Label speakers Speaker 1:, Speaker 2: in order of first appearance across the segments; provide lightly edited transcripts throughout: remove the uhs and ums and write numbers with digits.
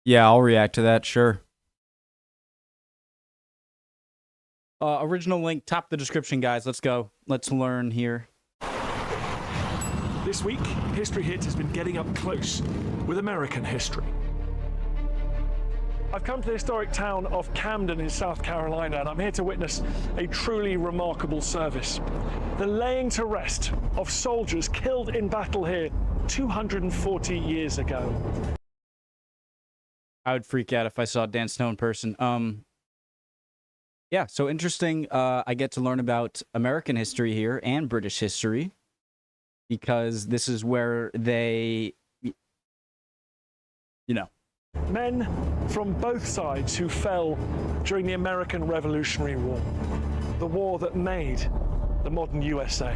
Speaker 1: Yeah, I'll react to that, sure. Original link, top of the description, guys. Let's go. Let's learn here.
Speaker 2: This week, History Hit has been getting up close with American history. I've come to the historic town of Camden in South Carolina, and I'm here to witness a truly remarkable service. The laying to rest of soldiers killed in battle here 240 years ago.
Speaker 1: I would freak out if I saw Dan Snow in person. Yeah, so interesting. I get to learn about American history here and British history because this is where they,
Speaker 2: Men from both sides who fell during the American Revolutionary War, the war that made the modern USA.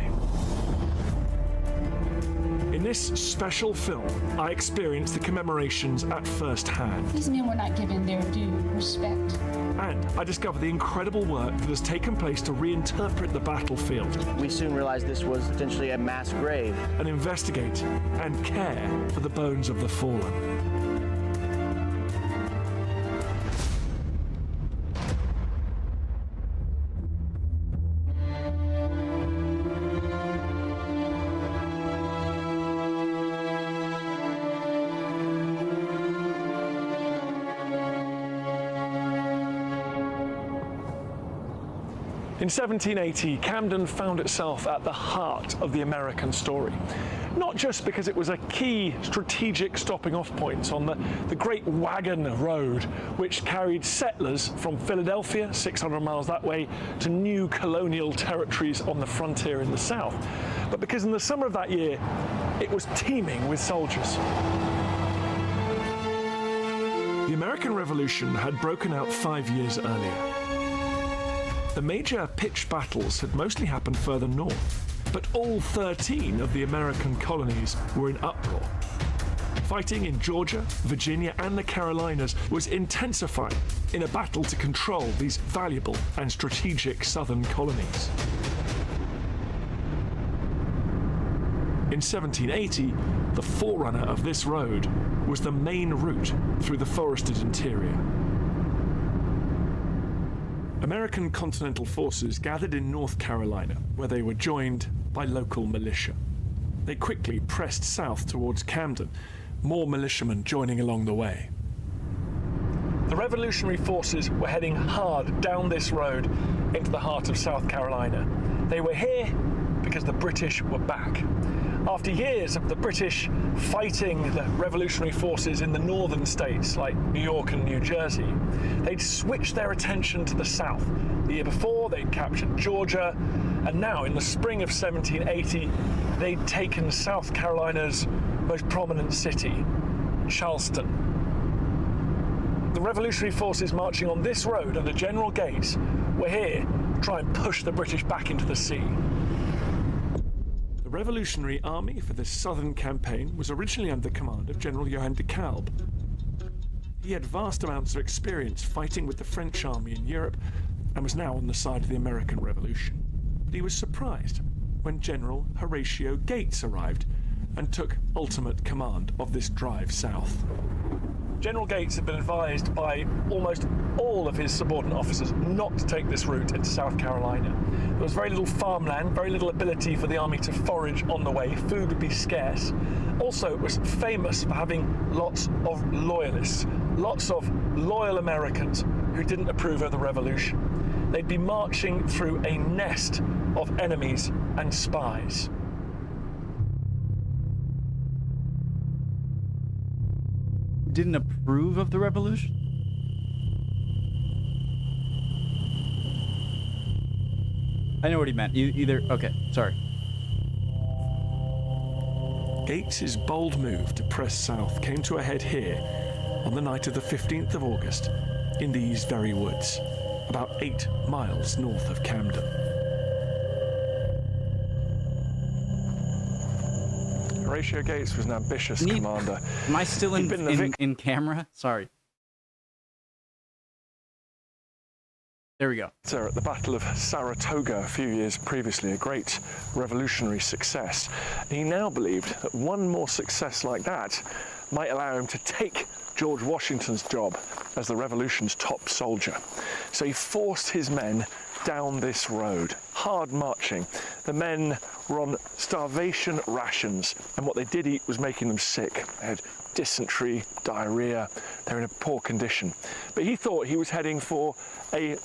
Speaker 2: In this special film, I experienced the commemorations at first hand.
Speaker 3: These men were not given their due respect.
Speaker 2: And I discovered the incredible work that has taken place to reinterpret the battlefield.
Speaker 4: We soon realized this was potentially a mass grave.
Speaker 2: And investigate and care for the bones of the fallen. In 1780, Camden found itself at the heart of the American story. Not just because it was a key strategic stopping off point on the Great Wagon Road, which carried settlers from Philadelphia, 600 miles that way, to new colonial territories on the frontier in the south, but because in the summer of that year, it was teeming with soldiers. The American Revolution had broken out 5 years earlier. The major pitched battles had mostly happened further north, but all 13 of the American colonies were in uproar. Fighting in Georgia, Virginia, and the Carolinas was intensifying in a battle to control these valuable and strategic southern colonies. In 1780, the forerunner of this road was the main route through the forested interior. American Continental Forces gathered in North Carolina, where they were joined by local militia. They quickly pressed south towards Camden, more militiamen joining along the way. The Revolutionary Forces were heading hard down this road into the heart of South Carolina. They were here because the British were back. After years of the British fighting the revolutionary forces in the northern states like New York and New Jersey, they'd switched their attention to the south. The year before, they'd captured Georgia, and now in the spring of 1780, they'd taken South Carolina's most prominent city, Charleston. The revolutionary forces marching on this road under General Gates were here to try and push the British back into the sea. The Revolutionary Army for this southern campaign was originally under the command of General Johann de Kalb. He had vast amounts of experience fighting with the French army in Europe and was now on the side of the American Revolution. But he was surprised when General Horatio Gates arrived and took ultimate command of this drive south. General Gates had been advised by almost all of his subordinate officers not to take this route into South Carolina. There was very little farmland, very little ability for the army to forage on the way. Food would be scarce. Also, it was famous for having lots of loyalists, lots of loyal Americans who didn't approve of the revolution. They'd be marching through a nest of enemies and spies.
Speaker 1: Didn't approve of the revolution? I know what he meant. Okay, sorry.
Speaker 2: Gates's bold move to press south came to a head here on the night of the 15th of August in these very woods, about 8 miles north of Camden. Horatio Gates was an ambitious commander.
Speaker 1: Am I still in camera? Sorry. There we go.
Speaker 2: So at the Battle of Saratoga a few years previously, a great revolutionary success. He now believed that one more success like that might allow him to take George Washington's job as the Revolution's top soldier. So he forced his men down this road, hard marching. The men were on starvation rations, and what they did eat was making them sick. They had dysentery, diarrhea, they're in a poor condition. But he thought he was heading for a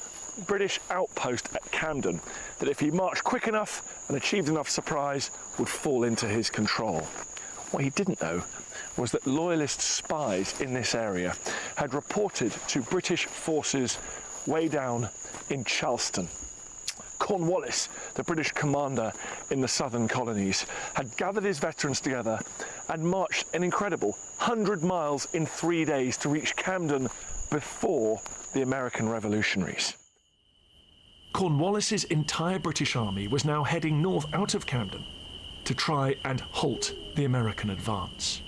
Speaker 2: British outpost at Camden, that if he marched quick enough and achieved enough surprise, would fall into his control. What he didn't know was that loyalist spies in this area had reported to British forces way down in Charleston. Cornwallis, the British commander in the southern colonies, had gathered his veterans together and marched an incredible 100 miles in 3 days to reach Camden before the American revolutionaries. Cornwallis's entire British army was now heading north out of Camden to try and halt the American advance.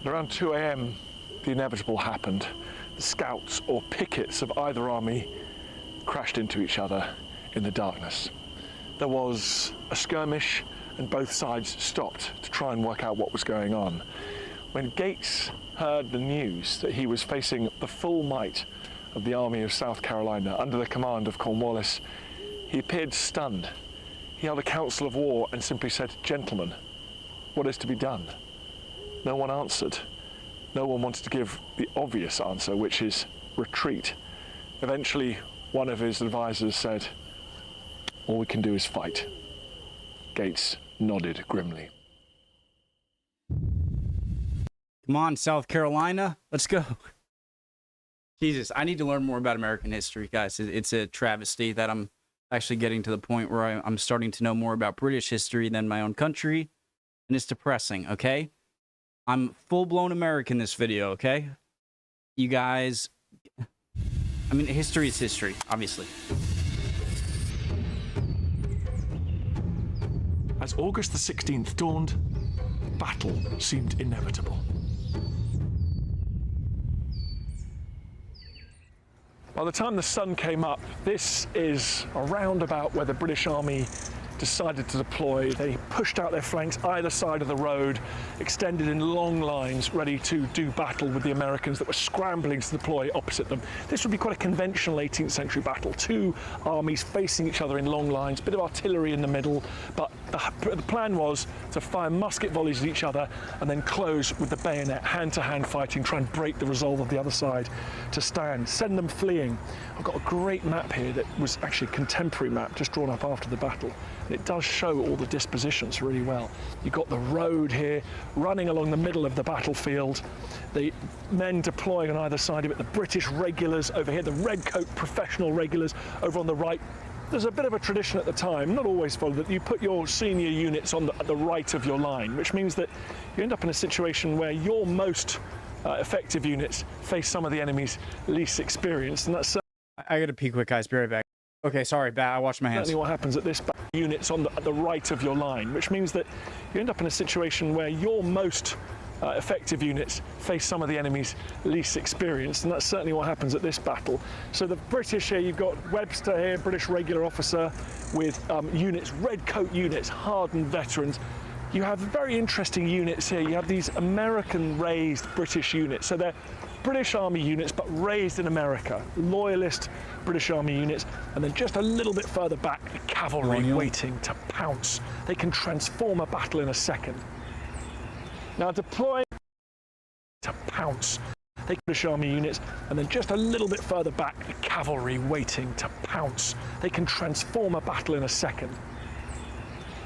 Speaker 2: Around 2 a.m, the inevitable happened. The scouts or pickets of either army crashed into each other in the darkness. There was a skirmish and both sides stopped to try and work out what was going on. When Gates heard the news that he was facing the full might of the army of South Carolina under the command of Cornwallis, he appeared stunned. He held a council of war and simply said, "Gentlemen, what is to be done?" No one answered. No one wanted to give the obvious answer, which is retreat. Eventually, one of his advisors said, "All we can do is fight." Gates nodded grimly.
Speaker 1: Come on, South Carolina, let's go. Jesus, I need to learn more about American history, guys. It's a travesty that I'm actually getting to the point where I'm starting to know more about British history than my own country, and it's depressing, okay? I'm full-blown American this video, okay? You guys, I mean, history is history, obviously.
Speaker 2: As August the 16th dawned, battle seemed inevitable. By the time the sun came up, this is a roundabout where the British Army decided to deploy. They pushed out their flanks either side of the road, extended in long lines, ready to do battle with the Americans that were scrambling to deploy opposite them. This would be quite a conventional 18th century battle. Two armies facing each other in long lines, bit of artillery in the middle, but the plan was to fire musket volleys at each other and then close with the bayonet, hand-to-hand fighting, try and break the resolve of the other side to stand, send them fleeing. I've got a great map here that was actually a contemporary map, just drawn up after the battle. And it does show all the dispositions really well. You've got the road here running along the middle of the battlefield, the men deploying on either side of it, the British regulars over here, the redcoat professional regulars over on the right. There's a bit of a tradition at the time, not always followed, that you put your senior units on at the right of your line, which means that you end up in a situation where your most effective units face some of the enemy's least experienced, and that's
Speaker 1: I gotta pee quick, guys. Be right back. Okay, sorry, I washed my hands.
Speaker 2: certainly what happens at this units at the right of your line, which means that you end up in a situation where your most effective units face some of the enemy's least experienced, and that's certainly what happens at this battle. So the British here, you've got Webster here, British regular officer, with units, redcoat units, hardened veterans. You have very interesting units here. You have these American-raised British units. So they're British Army units, but raised in America. Loyalist British Army units. And then just a little bit further back, the cavalry waiting to pounce. They can transform a battle in a second. Now deploying to pounce. They British Army units, and then just a little bit further back, the cavalry waiting to pounce. They can transform a battle in a second.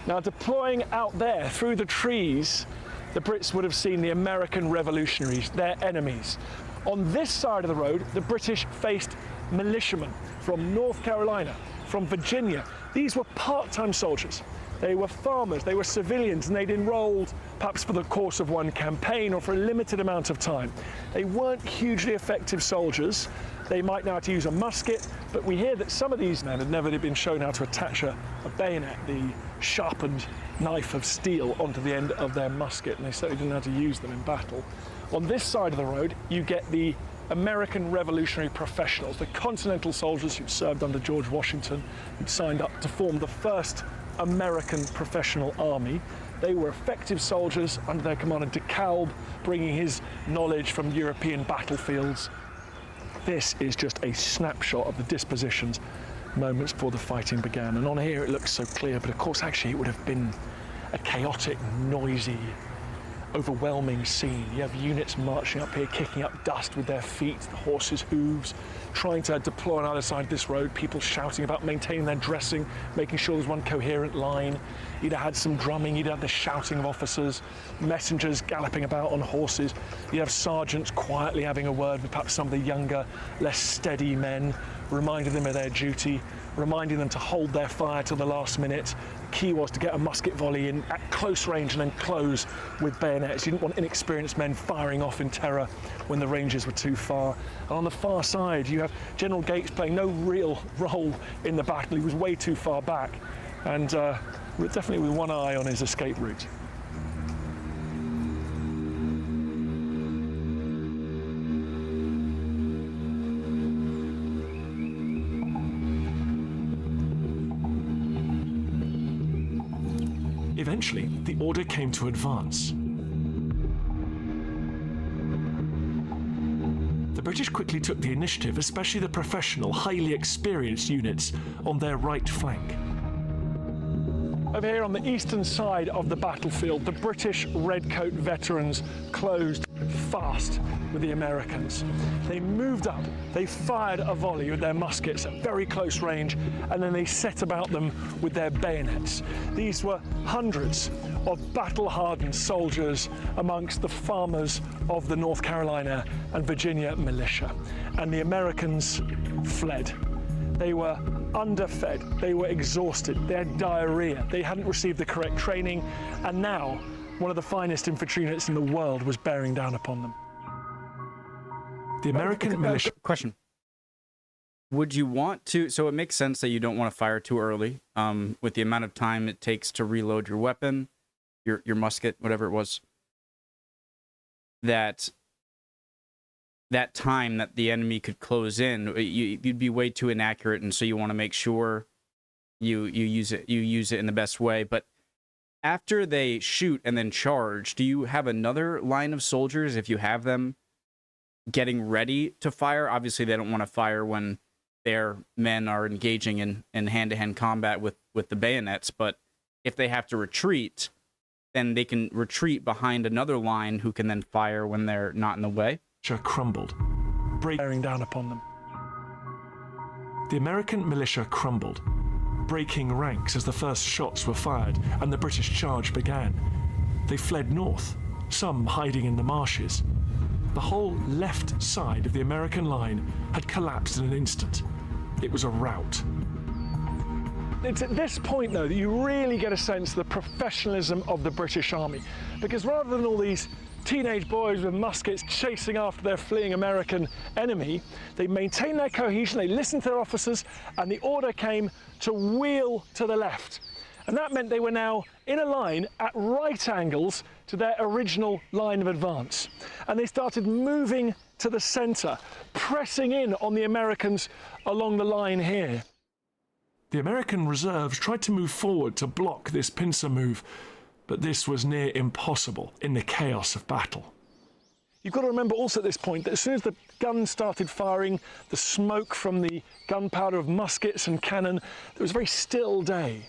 Speaker 2: Now deploying out there through the trees, the Brits would have seen the American revolutionaries, their enemies. On this side of the road, the British faced militiamen from North Carolina, from Virginia. These were part-time soldiers. They were farmers, they were civilians, and they'd enrolled perhaps for the course of one campaign or for a limited amount of time. They weren't hugely effective soldiers. They might know how to use a musket, but we hear that some of these men had never been shown how to attach a bayonet, the sharpened knife of steel, onto the end of their musket, and they certainly didn't know how to use them in battle. On this side of the road, you get the American revolutionary professionals, the Continental soldiers who'd served under George Washington, who'd signed up to form the first American professional army. They were effective soldiers under their commander de Kalb, bringing his knowledge from European battlefields. This is just a snapshot of the dispositions moments before the fighting began. And on here it looks so clear, but of course actually it would have been a chaotic, noisy, overwhelming scene. You have units marching up here, kicking up dust with their feet, the horses' hooves, trying to deploy on either side of this road, people shouting about maintaining their dressing, making sure there's one coherent line. You'd have had some drumming, you'd have the shouting of officers, messengers galloping about on horses. You'd have sergeants quietly having a word with perhaps some of the younger, less steady men, reminding them of their duty, reminding them to hold their fire till the last minute. The key was to get a musket volley in at close range and then close with bayonets. You didn't want inexperienced men firing off in terror when the ranges were too far. And on the far side, you have General Gates playing no real role in the battle. He was way too far back, and definitely with one eye on his escape route. Eventually, the order came to advance. The British quickly took the initiative, especially the professional, highly experienced units on their right flank. Over here on the eastern side of the battlefield, the British redcoat veterans closed fast with the Americans. They moved up, they fired a volley with their muskets at very close range, and then they set about them with their bayonets. These were hundreds of battle-hardened soldiers amongst the farmers of the North Carolina and Virginia militia, and the Americans fled. They were underfed, they were exhausted, they had diarrhea, they hadn't received the correct training, and now one of the finest infantry units in the world was bearing down upon them. The American militia...
Speaker 1: Question. Would you want to... So it makes sense that you don't want to fire too early, with the amount of time it takes to reload your weapon, your musket, whatever it was. That time that the enemy could close in, you'd be way too inaccurate, and so you want to make sure you use it in the best way. But after they shoot and then charge, do you have another line of soldiers, if you have them, getting ready to fire? Obviously, they don't want to fire when their men are engaging in hand-to-hand combat with the bayonets, but if they have to retreat, then they can retreat behind another line who can then fire when they're not in the way.
Speaker 2: Crumbled, bearing down upon them. The American militia crumbled, breaking ranks as the first shots were fired and the British charge began. They fled north, some hiding in the marshes. The whole left side of the American line had collapsed in an instant. It was a rout. It's at this point, though, that you really get a sense of the professionalism of the British Army, because rather than all these teenage boys with muskets chasing after their fleeing American enemy, they maintained their cohesion, they listened to their officers, and the order came to wheel to the left. And that meant they were now in a line at right angles to their original line of advance. And they started moving to the center, pressing in on the Americans along the line here. The American reserves tried to move forward to block this pincer move, but this was near impossible in the chaos of battle. You've got to remember also at this point that as soon as the guns started firing, the smoke from the gunpowder of muskets and cannon, it was a very still day,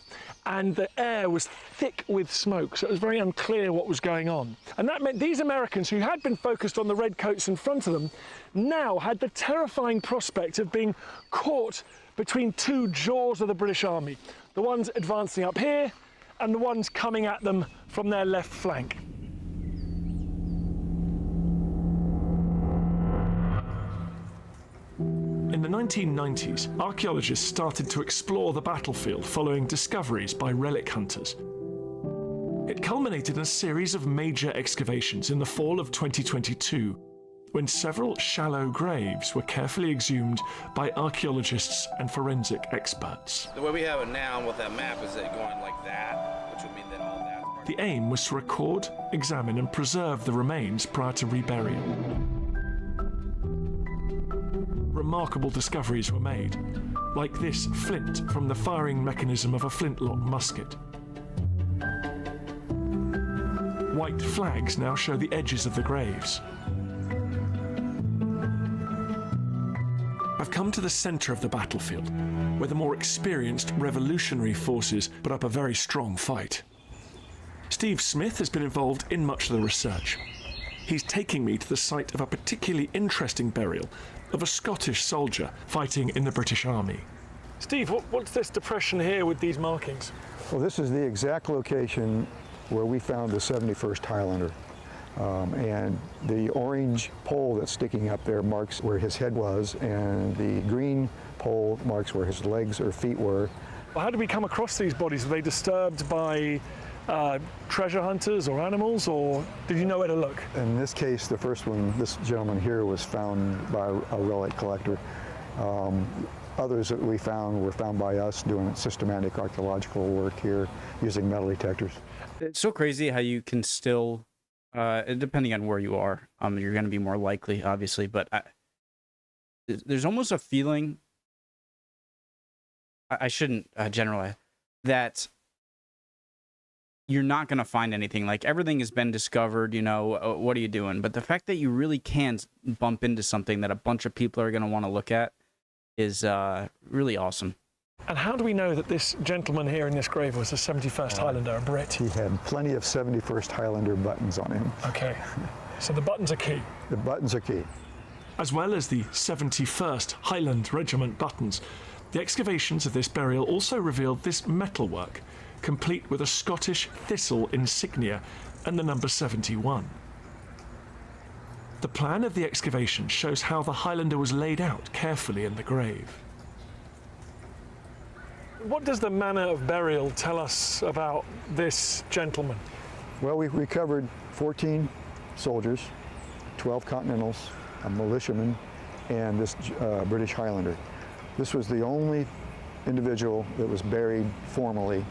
Speaker 2: and the air was thick with smoke, so it was very unclear what was going on. And that meant these Americans, who had been focused on the redcoats in front of them, now had the terrifying prospect of being caught between two jaws of the British Army, the ones advancing up here and the ones coming at them from their left flank. In the 1990s, archaeologists started to explore the battlefield following discoveries by relic hunters. It culminated in a series of major excavations in the fall of 2022, when several shallow graves were carefully exhumed by archaeologists and forensic experts.
Speaker 5: The way we have it now with that map is it going like that, which would mean that all that...
Speaker 2: The aim was to record, examine and preserve the remains prior to reburial. Remarkable discoveries were made, like this flint from the firing mechanism of a flintlock musket. white flags now show the edges of the graves. I've come to the centre of the battlefield, where the more experienced revolutionary forces put up a very strong fight. Steve Smith has been involved in much of the research. He's taking me to the site of a particularly interesting burial of a Scottish soldier fighting in the British Army. Steve, what's this depression here with these markings?
Speaker 6: Well, this is the exact location where we found the 71st Highlander. And the orange pole that's sticking up there marks where his head was, and the green pole marks where his legs or feet were.
Speaker 2: Well, how did we come across these bodies? Were they disturbed by treasure hunters or animals, or did you know where to look?
Speaker 6: In this case, the first one, this gentleman here, was found by a relic collector. Others that we found were found by us doing systematic archaeological work here using metal detectors.
Speaker 1: It's so crazy how you can still, depending on where you are, you're going to be more likely, obviously, but there's almost a feeling, I shouldn't generalize, that you're not going to find anything. Like, everything has been discovered, you know, what are you doing? But the fact that you really can bump into something that a bunch of people are going to want to look at is really awesome.
Speaker 2: And how do we know that this gentleman here in this grave was a 71st Highlander, a Brit?
Speaker 6: He had plenty of 71st Highlander buttons on him.
Speaker 2: Okay, so the buttons are key.
Speaker 6: The buttons are key.
Speaker 2: As well as the 71st Highland Regiment buttons, the excavations of this burial also revealed this metalwork, complete with a Scottish thistle insignia and the number 71. The plan of the excavation shows how the Highlander was laid out carefully in the grave. What does the manner of burial tell us about this gentleman?
Speaker 6: Well, we recovered 14 soldiers, 12 Continentals, a militiaman, and this British Highlander. This was the only individual that was buried formally,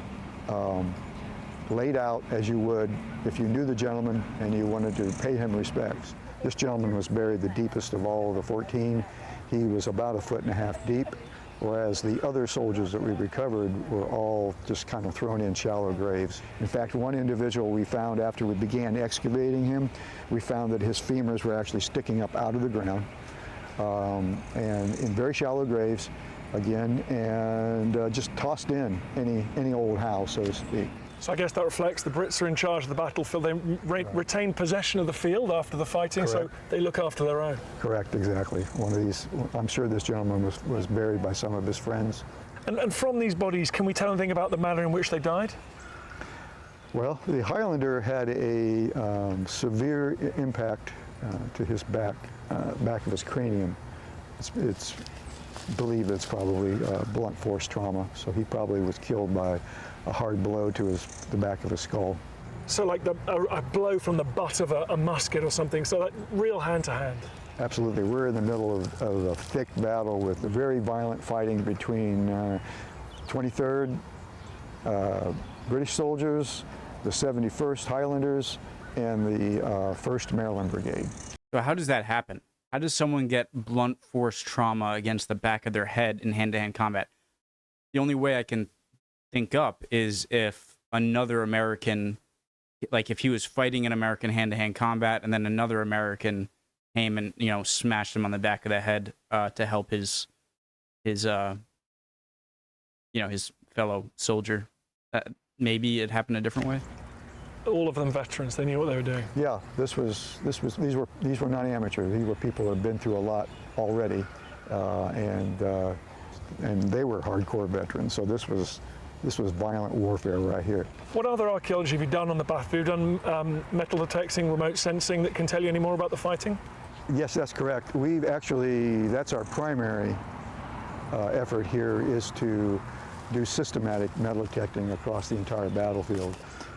Speaker 6: laid out as you would if you knew the gentleman and you wanted to pay him respects. This gentleman was buried the deepest of all of the 14. He was about 1.5 feet deep, whereas the other soldiers that we recovered were all just kind of thrown in shallow graves. In fact, one individual we found after we began excavating him, we found that his femurs were actually sticking up out of the ground, and in very shallow graves, again, and just tossed in any old house, so to speak.
Speaker 2: So I guess that reflects the Brits are in charge of the battlefield. They retain possession of the field after the fighting,
Speaker 6: Correct.
Speaker 2: so they look after their own.
Speaker 6: Correct, exactly. One of these, I'm sure this gentleman was buried by some of his friends.
Speaker 2: And from these bodies, can we tell anything about the manner in which they died?
Speaker 6: Well, the Highlander had a severe impact to his back of his cranium. It's believed it's probably blunt force trauma, so he probably was killed by a hard blow to the back of his skull.
Speaker 2: So like a blow from the butt of a musket or something, so that real hand-to-hand.
Speaker 6: Absolutely. We're in the middle of a thick battle with the very violent fighting between 23rd British soldiers, the 71st Highlanders, and the 1st Maryland Brigade.
Speaker 1: So how does that happen? How does someone get blunt force trauma against the back of their head in hand-to-hand combat? The only way I can think up is if another American, like if he was fighting an American hand-to-hand combat and then another American came and, you know, smashed him on the back of the head to help his fellow soldier. Maybe it happened a different way.
Speaker 2: All of them veterans. They knew what they were doing.
Speaker 6: Yeah, these were not amateurs. These were people who had been through a lot already, and they were hardcore veterans. So this was violent warfare right here.
Speaker 2: What other archaeology have you done on the battlefield? Have you done metal detecting, remote sensing that can tell you any more about the fighting?
Speaker 6: Yes, that's correct. That's our primary effort here, is to do systematic metal detecting across the entire battlefield.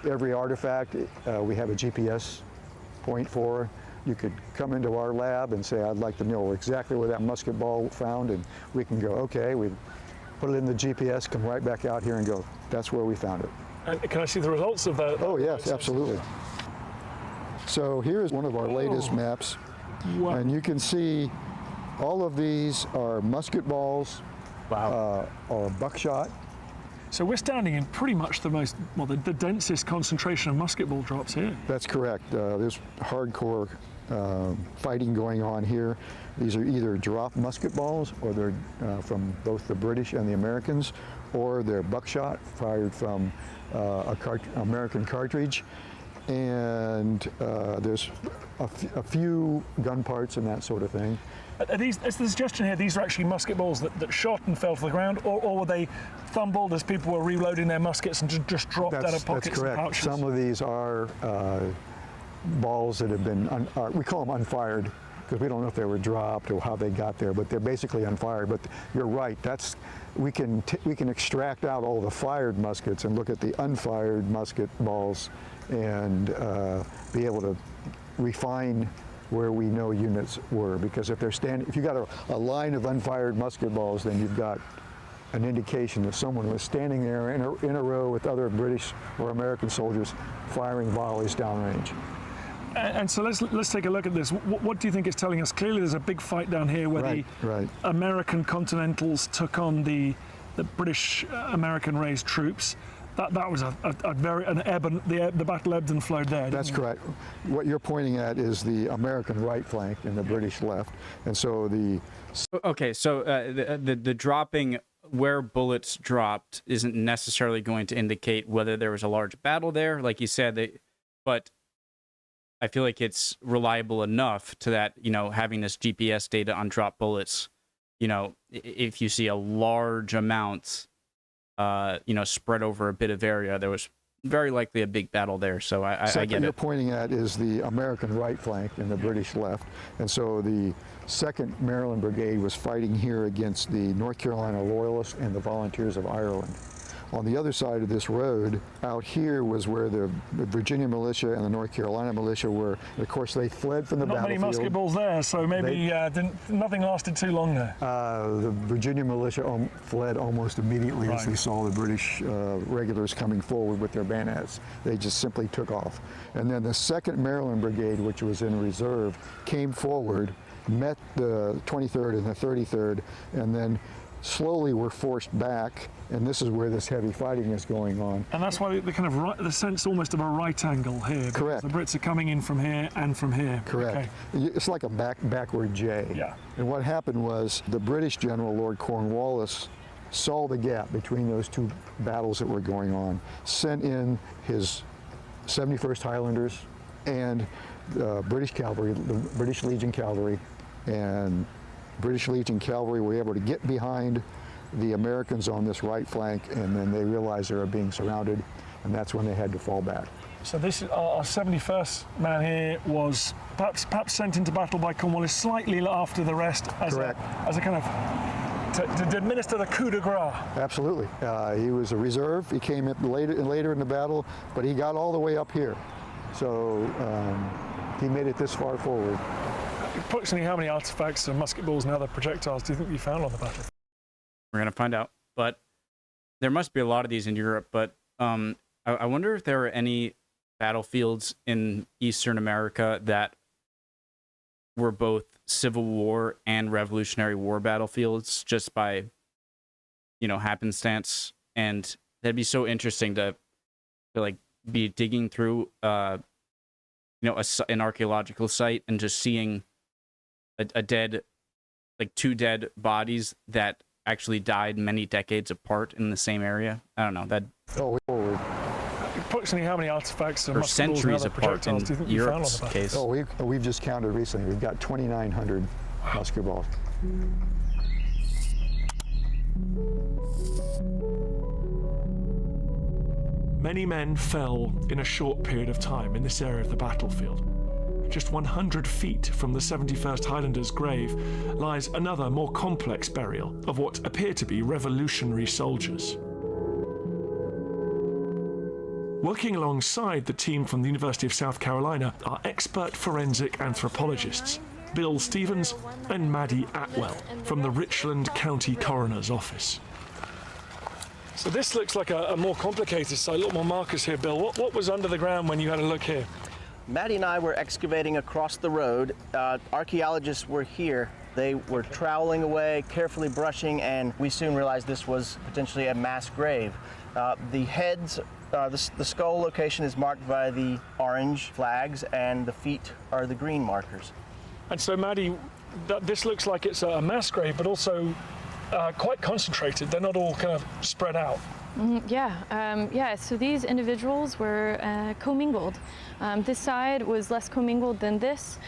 Speaker 6: Every artifact we have a GPS point for. You could come into our lab and say, I'd like to know exactly where that musket ball found, and we can go, okay, we put it in the GPS, come right back out here and go, that's where we found it.
Speaker 2: And can I see the results of that?
Speaker 6: Oh yes, absolutely. So here's one of our latest maps.
Speaker 2: Wow.
Speaker 6: And you can see all of these are musket balls,
Speaker 1: Wow.
Speaker 6: or buckshot.
Speaker 2: So we're standing in pretty much the densest concentration of musket ball drops here.
Speaker 6: That's correct. There's hardcore fighting going on here. These are either drop musket balls, or they're from both the British and the Americans, or they're buckshot fired from American cartridge. And there's a few gun parts and that sort of thing.
Speaker 2: Is the suggestion here these are actually musket balls that shot and fell to the ground, or were they fumbled as people were reloading their muskets and just dropped out of pockets
Speaker 6: That's correct.
Speaker 2: and pouches?
Speaker 6: Some of these are balls that have been, we call them unfired, because we don't know if they were dropped or how they got there, but they're basically unfired. But you're right, we can extract out all the fired muskets and look at the unfired musket balls and be able to refine where we know units were. Because if you got a line of unfired musket balls, then you've got an indication that someone was standing there in a row with other British or American soldiers firing volleys downrange.
Speaker 2: And so let's take a look at this. What do you think it's telling us? Clearly there's a big fight down here where the American Continentals took on the British American raised troops. That was the battle ebbed and flowed there.
Speaker 6: That's correct. What you're pointing at is the American right flank and the British left. And so
Speaker 1: the dropping where bullets dropped isn't necessarily going to indicate whether there was a large battle there, like you said, but I feel like it's reliable enough to that, having this GPS data on drop bullets, if you see a large amount, spread over a bit of area, there was very likely a big battle there. So I get it.
Speaker 6: What you're pointing at is the American right flank and the British left. And so the 2nd Maryland Brigade was fighting here against the North Carolina Loyalists and the Volunteers of Ireland. On the other side of this road, out here was where the Virginia militia and the North Carolina militia were. And of course, they fled from the battlefield.
Speaker 2: Not many musket balls there, so maybe nothing lasted too long there.
Speaker 6: The Virginia militia fled almost immediately as they saw the British regulars coming forward with their bayonets. They just simply took off. And then the 2nd Maryland Brigade, which was in reserve, came forward, met the 23rd and the 33rd, and then slowly were forced back, and this is where this heavy fighting is going on.
Speaker 2: And that's why the sense almost of a right angle here.
Speaker 6: Correct.
Speaker 2: The Brits are coming in from here and from here.
Speaker 6: Correct. Okay. It's like a backward J.
Speaker 2: Yeah.
Speaker 6: And what happened was the British General Lord Cornwallis saw the gap between those two battles that were going on, sent in his 71st Highlanders and British Cavalry, the British Legion Cavalry, and British Legion Cavalry were able to get behind the Americans on this right flank, and then they realized they were being surrounded, and that's when they had to fall back.
Speaker 2: So this our 71st man here was perhaps sent into battle by Cornwallis slightly after the rest as a kind of to administer the coup de grace.
Speaker 6: Absolutely. He was a reserve. He came in later in the battle, but he got all the way up here. So he made it this far forward.
Speaker 2: Approximately how many artifacts and musket balls and other projectiles do you think you found on the battlefield?
Speaker 1: We're going to find out, but there must be a lot of these in Europe, but I wonder if there are any battlefields in Eastern America that were both Civil War and Revolutionary War battlefields, just by, happenstance. And that'd be so interesting to be digging through, an archaeological site and just seeing a dead, two dead bodies that actually died many decades apart in the same area. I don't know.
Speaker 2: Approximately how many artifacts and
Speaker 1: centuries apart in
Speaker 2: do you think you found on the
Speaker 1: Europe's case?
Speaker 6: We've just counted recently. We've got 2,900 musket balls.
Speaker 2: Many men fell in a short period of time in this area of the battlefield. Just 100 feet from the 71st Highlanders' grave lies another more complex burial of what appear to be revolutionary soldiers. Working alongside the team from the University of South Carolina are expert forensic anthropologists, Bill Stevens and Maddie Atwell from the Richland County Coroner's Office. So this looks like a more complicated site, a lot more markers here, Bill. What was under the ground when you had a look here?
Speaker 4: Maddie and I were excavating across the road. Archaeologists were here They were troweling away, carefully brushing, and we soon realized this was potentially a mass grave. The heads, the skull location is marked by the orange flags, and the feet are the green markers.
Speaker 2: And so, Maddie, this looks like it's a mass grave, but also quite concentrated. They're not all kind of spread out.
Speaker 7: Yeah. So these individuals were commingled. This side was less commingled than this.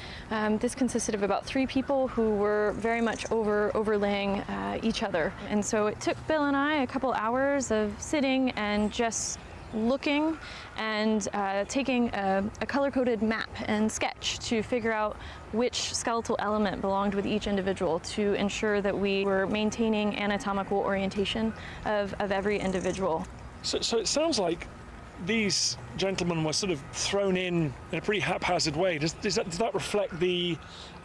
Speaker 7: This consisted of about 3 people who were very much overlaying each other. And so it took Bill and I a couple hours of sitting and just looking and taking a color-coded map and sketch to figure out which skeletal element belonged with each individual to ensure that we were maintaining anatomical orientation of every individual.
Speaker 2: So it sounds like these gentlemen were sort of thrown in a pretty haphazard way. Does that reflect the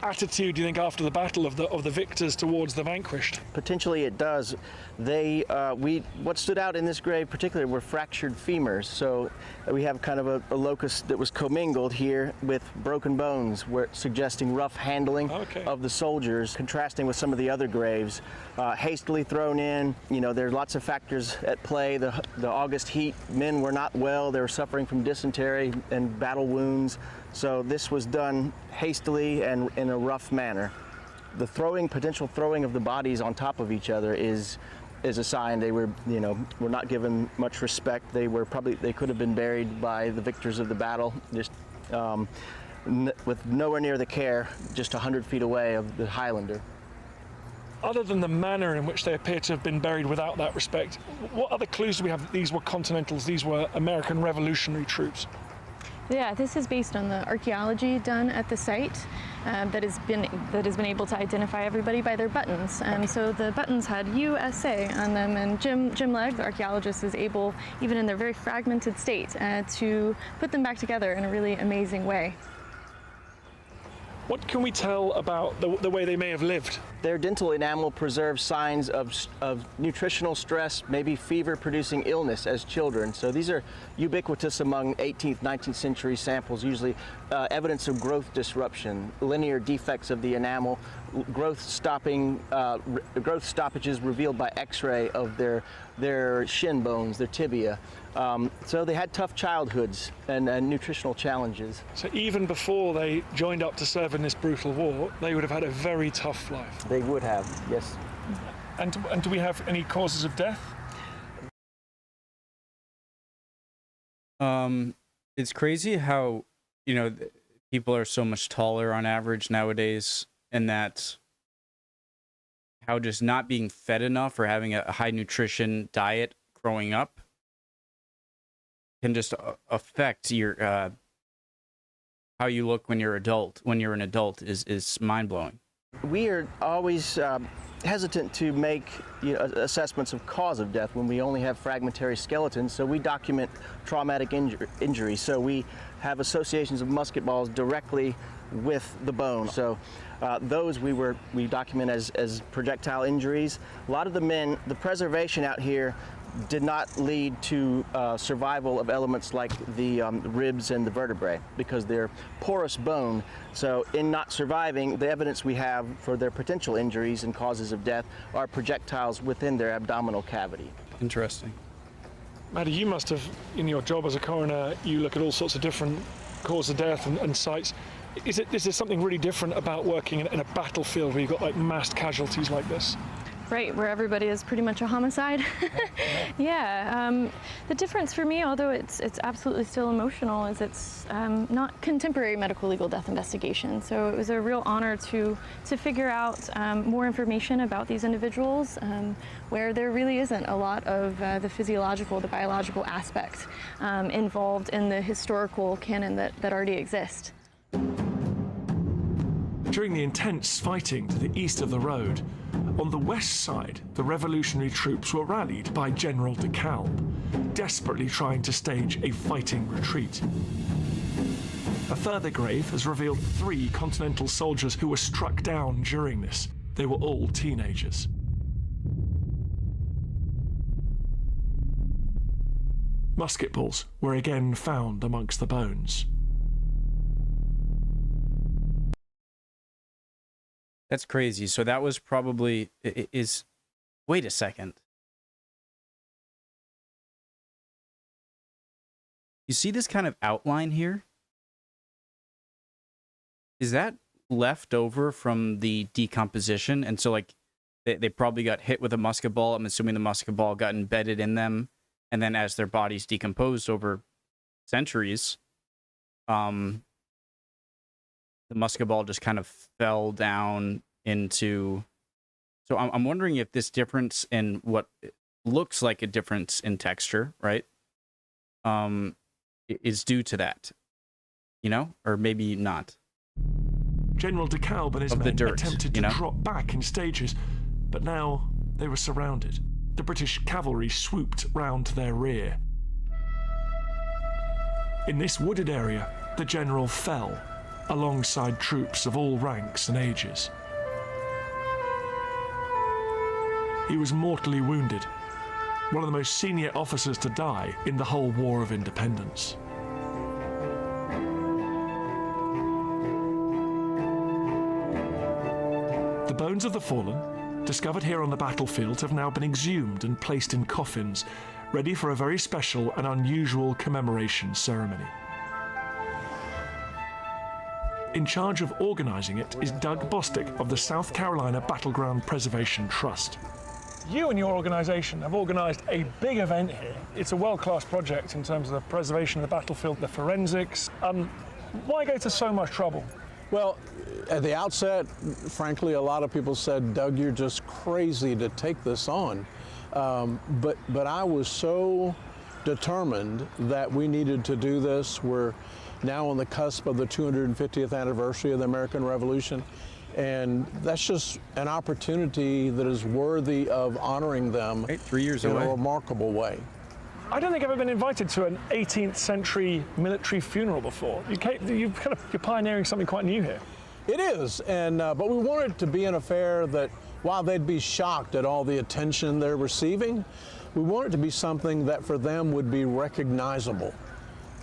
Speaker 2: attitude, do you think, after the battle of the victors towards the vanquished?
Speaker 4: Potentially it does. What stood out in this grave particularly were fractured femurs. So we have kind of a locus that was commingled here with broken bones, suggesting rough handling of the soldiers, contrasting with some of the other graves. Hastily thrown in. You know, there are lots of factors at play. The August heat, men were not well. They were suffering from dysentery and battle wounds. So this was done hastily and in a rough manner. The potential throwing of the bodies on top of each other is a sign they were not given much respect. They could have been buried by the victors of the battle, just with nowhere near the care, just 100 feet away of the Highlander.
Speaker 2: Other than the manner in which they appear to have been buried without that respect, what other clues do we have that these were Continentals, these were American Revolutionary troops?
Speaker 7: Yeah, this is based on the archaeology done at the site that has been able to identify everybody by their buttons. So the buttons had USA on them, and Jim Legg, the archaeologist, was able, even in their very fragmented state, to put them back together in a really amazing way.
Speaker 2: What can we tell about the way they may have lived?
Speaker 4: Their dental enamel preserves signs of nutritional stress, maybe fever-producing illness as children. So these are ubiquitous among 18th, 19th century samples, usually evidence of growth disruption, linear defects of the enamel, growth stoppages revealed by X-ray of their shin bones, their tibia. So they had tough childhoods and nutritional challenges.
Speaker 2: So even before they joined up to serve in this brutal war, they would have had a very tough life.
Speaker 4: They would have, yes.
Speaker 2: And do we have any causes of death?
Speaker 1: It's crazy how, people are so much taller on average nowadays, and that how just not being fed enough or having a high nutrition diet growing up can just affect your how you look when you're an adult is mind-blowing.
Speaker 4: We are always hesitant to make assessments of cause of death when we only have fragmentary skeletons, so we document traumatic injury. So we have associations of musket balls directly with the bone. So those we document as projectile injuries. A lot of the preservation out here did not lead to survival of elements like the ribs and the vertebrae because they're porous bone. So in not surviving, the evidence we have for their potential injuries and causes of death are projectiles within their abdominal cavity.
Speaker 1: Interesting.
Speaker 2: Maddie, you must have, in your job as a coroner, you look at all sorts of different causes of death and sites. Is there something really different about working in a battlefield where you've got like massed casualties like this?
Speaker 7: Right, where everybody is pretty much a homicide. Yeah, the difference for me, although it's absolutely still emotional, is it's not contemporary medical legal death investigation. So it was a real honor to figure out more information about these individuals where there really isn't a lot of the physiological, the biological aspect involved in the historical canon that already exists.
Speaker 2: During the intense fighting to the east of the road, on the west side, the revolutionary troops were rallied by General de Kalb, desperately trying to stage a fighting retreat. A further grave has revealed 3 Continental soldiers who were struck down during this. They were all teenagers. Musket balls were again found amongst the bones.
Speaker 1: That's crazy. So that was probably is. Wait a second. You see this kind of outline here? Is that left over from the decomposition? And so, like, they probably got hit with a musket ball. I'm assuming the musket ball got embedded in them. And then as their bodies decomposed over centuries, the musket ball just kind of fell down into... So I'm wondering if this difference in what looks like a difference in texture, right, is due to that, you know, or maybe not.
Speaker 2: General de Kalb and his
Speaker 1: Of the
Speaker 2: men
Speaker 1: dirt,
Speaker 2: attempted to
Speaker 1: you know?
Speaker 2: drop back in stages, but now they were surrounded. The British cavalry swooped round to their rear. In this wooded area, the general fell, alongside troops of all ranks and ages. He was mortally wounded, one of the most senior officers to die in the whole War of Independence. The bones of the fallen, discovered here on the battlefield, have now been exhumed and placed in coffins, ready for a very special and unusual commemoration ceremony. In charge of organising it is Doug Bostick of the South Carolina Battleground Preservation Trust.
Speaker 8: You and your organisation have organised a big event here. It's a world-class project in terms of the preservation of the battlefield, the forensics. Why go to so much trouble?
Speaker 9: Well, at the outset, frankly, a lot of people said, Doug, you're just crazy to take this on. But I was so determined that we needed to do this. We're now on the cusp of the 250th anniversary of the American Revolution. And that's just an opportunity that is worthy of honoring them
Speaker 1: 3 years
Speaker 9: in
Speaker 1: away.
Speaker 9: a remarkable way.
Speaker 8: I don't think I've ever been invited to an 18th century military funeral before. You're pioneering something quite new here.
Speaker 9: It is, and but we wanted it to be an affair that, while they'd be shocked at all the attention they're receiving, we wanted it to be something that for them would be recognizable.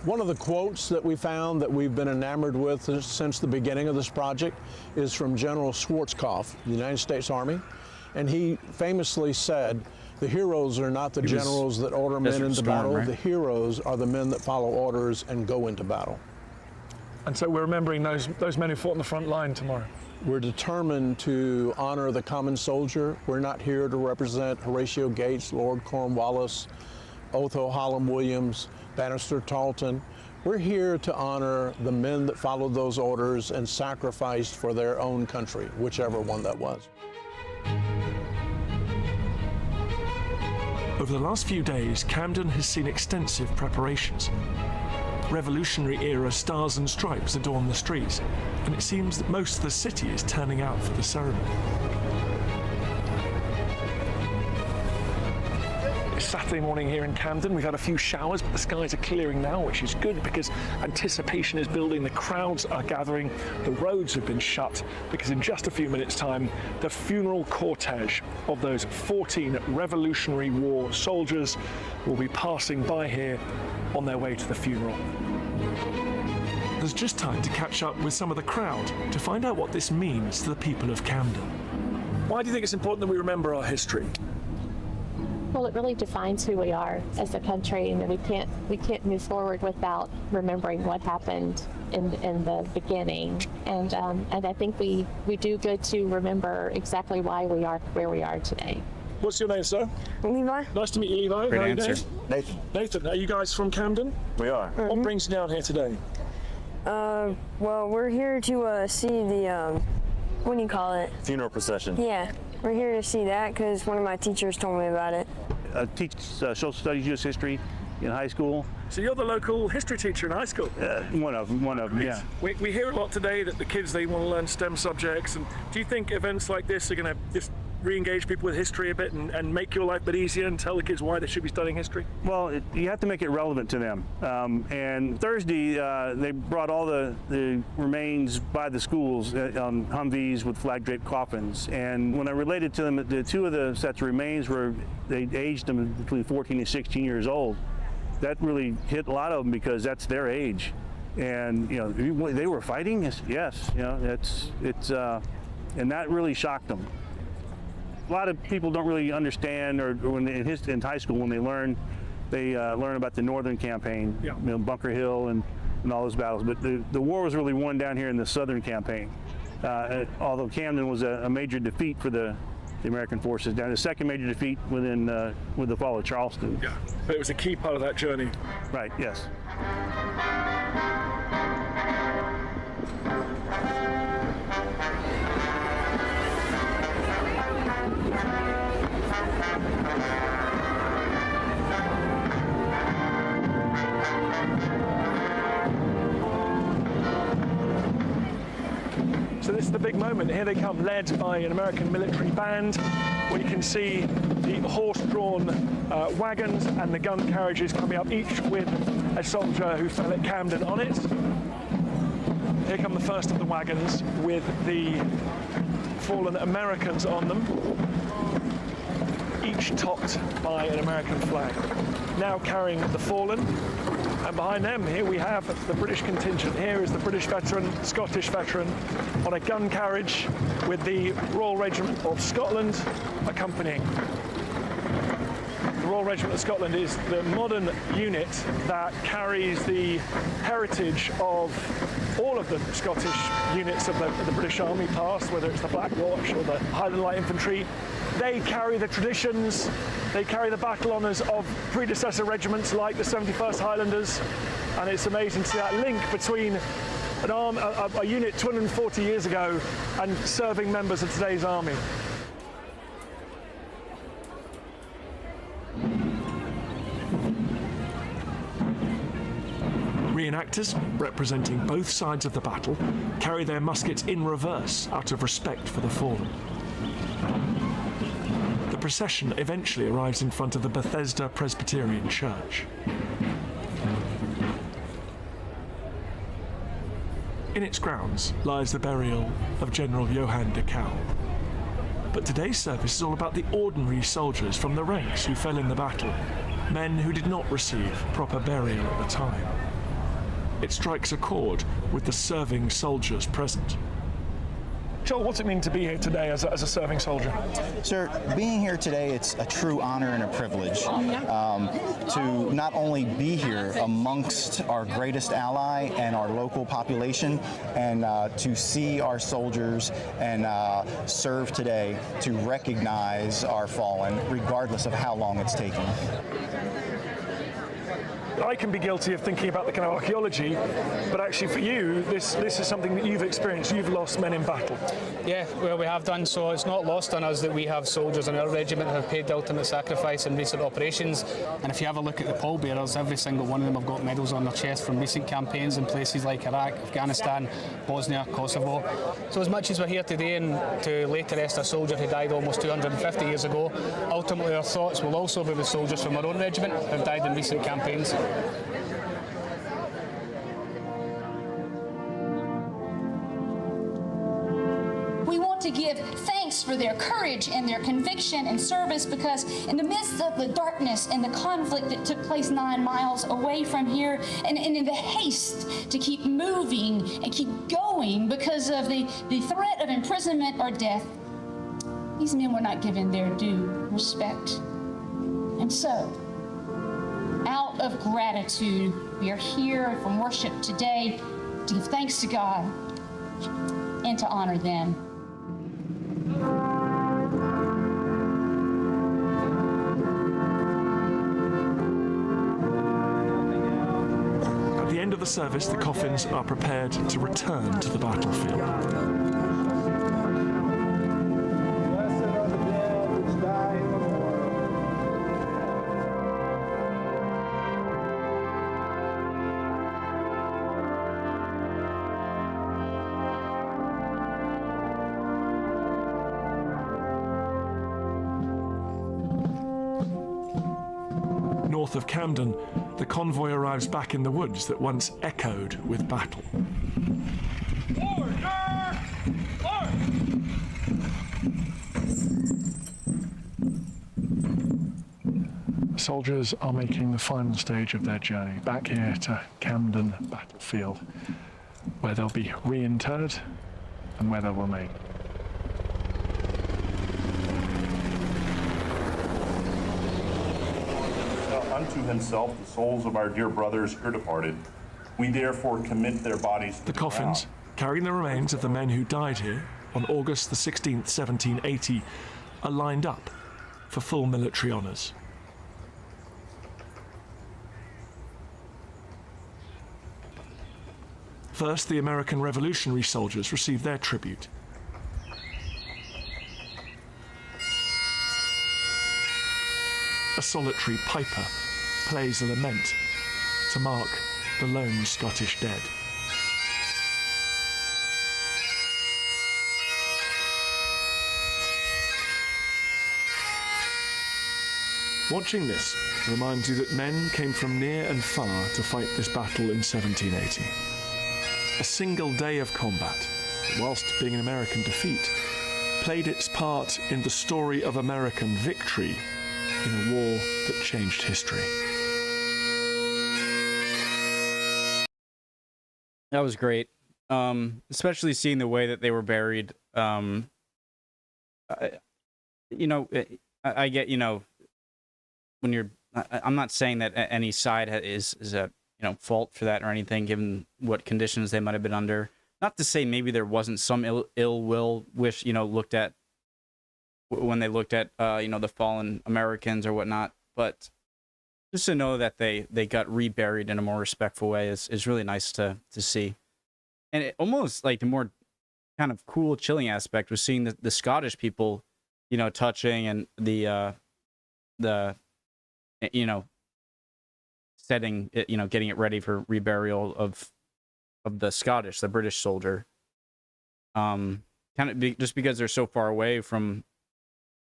Speaker 9: One of the quotes that we found that we've been enamored with since the beginning of this project is from General Schwarzkopf, the United States Army, and he famously said, "The heroes are not the generals that order men into battle.
Speaker 1: right?
Speaker 9: The heroes are the men that follow orders and go into battle."
Speaker 8: And so we're remembering those men who fought on the front line tomorrow.
Speaker 9: We're determined to honor the common soldier. We're not here to represent Horatio Gates, Lord Cornwallis, Otho Hallam Williams, Bannister Tarleton. We're here to honor the men that followed those orders and sacrificed for their own country, whichever one that was.
Speaker 2: Over the last few days, Camden has seen extensive preparations. Revolutionary-era stars and stripes adorn the streets, and it seems that most of the city is turning out for the ceremony.
Speaker 8: It's Saturday morning here in Camden. We've had a few showers, but the skies are clearing now, which is good because anticipation is building. The crowds are gathering. The roads have been shut because in just a few minutes' time, the funeral cortege of those 14 Revolutionary War soldiers will be passing by here on their way to the funeral.
Speaker 2: There's just time to catch up with some of the crowd to find out what this means to the people of Camden.
Speaker 8: Why do you think it's important that we remember our history?
Speaker 10: Well, it really defines who we are as a country, and we can't move forward without remembering what happened in the beginning. And I think we do good to remember exactly why we are where we are today.
Speaker 8: What's your name, sir?
Speaker 11: Levi.
Speaker 8: Nice to meet you, Levi.
Speaker 1: Great
Speaker 8: How are you
Speaker 1: answer.
Speaker 8: doing?
Speaker 11: Nathan.
Speaker 8: Nathan, are you guys from Camden?
Speaker 11: We are.
Speaker 8: What brings you down here today?
Speaker 11: Well, we're here to see the, what do you call it?
Speaker 12: Funeral procession.
Speaker 11: Yeah, we're here to see that because one of my teachers told me about it.
Speaker 12: I teach social studies, U.S. history in high school.
Speaker 8: So you're the local history teacher in high school?
Speaker 12: One of them, yeah.
Speaker 8: We hear a lot today that the kids, they want to learn STEM subjects. And do you think events like this are going to just re-engage people with history a bit and make your life a bit easier and tell the kids why they should be studying history?
Speaker 12: Well, you have to make it relevant to them. And Thursday, they brought all the remains by the schools on Humvees with flag-draped coffins. And when I related to them, the two of the sets of remains they aged them between 14 and 16 years old. That really hit a lot of them because that's their age. And, you know, they were fighting? Yes. You know, it's and that really shocked them. A lot of people don't really understand, or when in high school when they learn about the Northern Campaign,
Speaker 2: Yeah.
Speaker 12: you know, Bunker Hill and all those battles. But the war was really won down here in the Southern Campaign. Although Camden was a major defeat for the American forces, down the second major defeat with the fall of Charleston.
Speaker 2: Yeah, but it was a key part of that journey.
Speaker 12: Right. Yes.
Speaker 2: So this is the big moment. Here they come, led by an American military band, where you can see the horse-drawn wagons and the gun carriages coming up, each with a soldier who fell at Camden on it. Here come the first of the wagons with the fallen Americans on them, each topped by an American flag. Now carrying the fallen, and behind them here we have the British contingent. Here is the British veteran, Scottish veteran, on a gun carriage with the Royal Regiment of Scotland accompanying. The Royal Regiment of Scotland is the modern unit that carries the heritage of all of the Scottish units of the British Army past, whether it's the Black Watch or the Highland Light Infantry. They carry the traditions, they carry the battle honours of predecessor regiments like the 71st Highlanders, and it's amazing to see that link between a unit 240 years ago and serving members of today's army. Reenactors, representing both sides of the battle, carry their muskets in reverse out of respect for the fallen. The procession eventually arrives in front of the Bethesda Presbyterian Church. In its grounds lies the burial of General Johann de Kalb. But today's service is all about the ordinary soldiers from the ranks who fell in the battle, men who did not receive proper burial at the time. It strikes a chord with the serving soldiers present. Joel, what's it mean to be here today as a serving soldier?
Speaker 13: Sir, being here today, it's a true honor and a privilege to not only be here amongst our greatest ally and our local population, and to see our soldiers and serve today to recognize our fallen, regardless of how long it's taken.
Speaker 2: I can be guilty of thinking about the kind of archaeology, but actually for you, this is something that you've experienced. You've lost men in battle.
Speaker 14: Yeah, well, we have done, so it's not lost on us that we have soldiers in our regiment who have paid the ultimate sacrifice in recent operations. And if you have a look at the pallbearers, every single one of them have got medals on their chest from recent campaigns in places like Iraq, Afghanistan, Bosnia, Kosovo. So as much as we're here today and to lay to rest a soldier who died almost 250 years ago, ultimately our thoughts will also be with soldiers from our own regiment who have died in recent campaigns.
Speaker 3: We want to give thanks for their courage and their conviction and service, because in the midst of the darkness and the conflict that took place 9 miles away from here, and in the haste to keep moving and keep going because of the threat of imprisonment or death, these men were not given their due respect. And so, out of gratitude, we are here from worship today to give thanks to God and to honor them.
Speaker 2: At the end of the service, the coffins are prepared to return to the battlefield. North of Camden, the convoy arrives back in the woods that once echoed with battle. Soldiers are making the final stage of their journey back here to Camden battlefield, where they'll be reinterred and where they'll remain.
Speaker 15: unto himself the souls of our dear brothers here departed, we therefore commit their bodies to
Speaker 2: The coffins, carrying the remains of the men who died here on August the 16th, 1780, are lined up for full military honours. First, the American Revolutionary soldiers received their tribute. A solitary piper plays a lament to mark the lone Scottish dead. Watching this reminds you that men came from near and far to fight this battle in 1780. A single day of combat, whilst being an American defeat, played its part in the story of American victory in a war that changed history.
Speaker 1: That was great. Especially seeing the way that they were buried. I get, when you're, I'm not saying that any side is a fault for that or anything, given what conditions they might have been under. Not to say maybe there wasn't some ill will wish, looked at when they looked at the fallen Americans or whatnot, but just to know that they got reburied in a more respectful way is really nice to see. And it almost like the more kind of cool, chilling aspect was seeing the Scottish people, touching and the setting it, getting it ready for reburial of the British soldier. Kind of just because they're so far away from,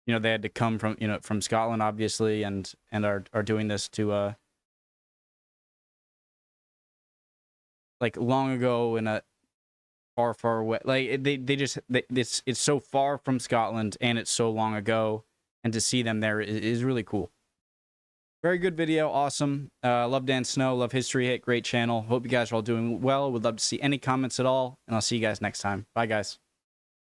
Speaker 1: they had to come from Scotland, obviously, and are doing this to like long ago in a far away, like it's so far from Scotland and it's so long ago, and to see them there is really cool. Very good video, awesome. Love Dan Snow, love History Hit, great channel. Hope you guys are all doing well. Would love to see any comments at all, and I'll see you guys next time. Bye, guys.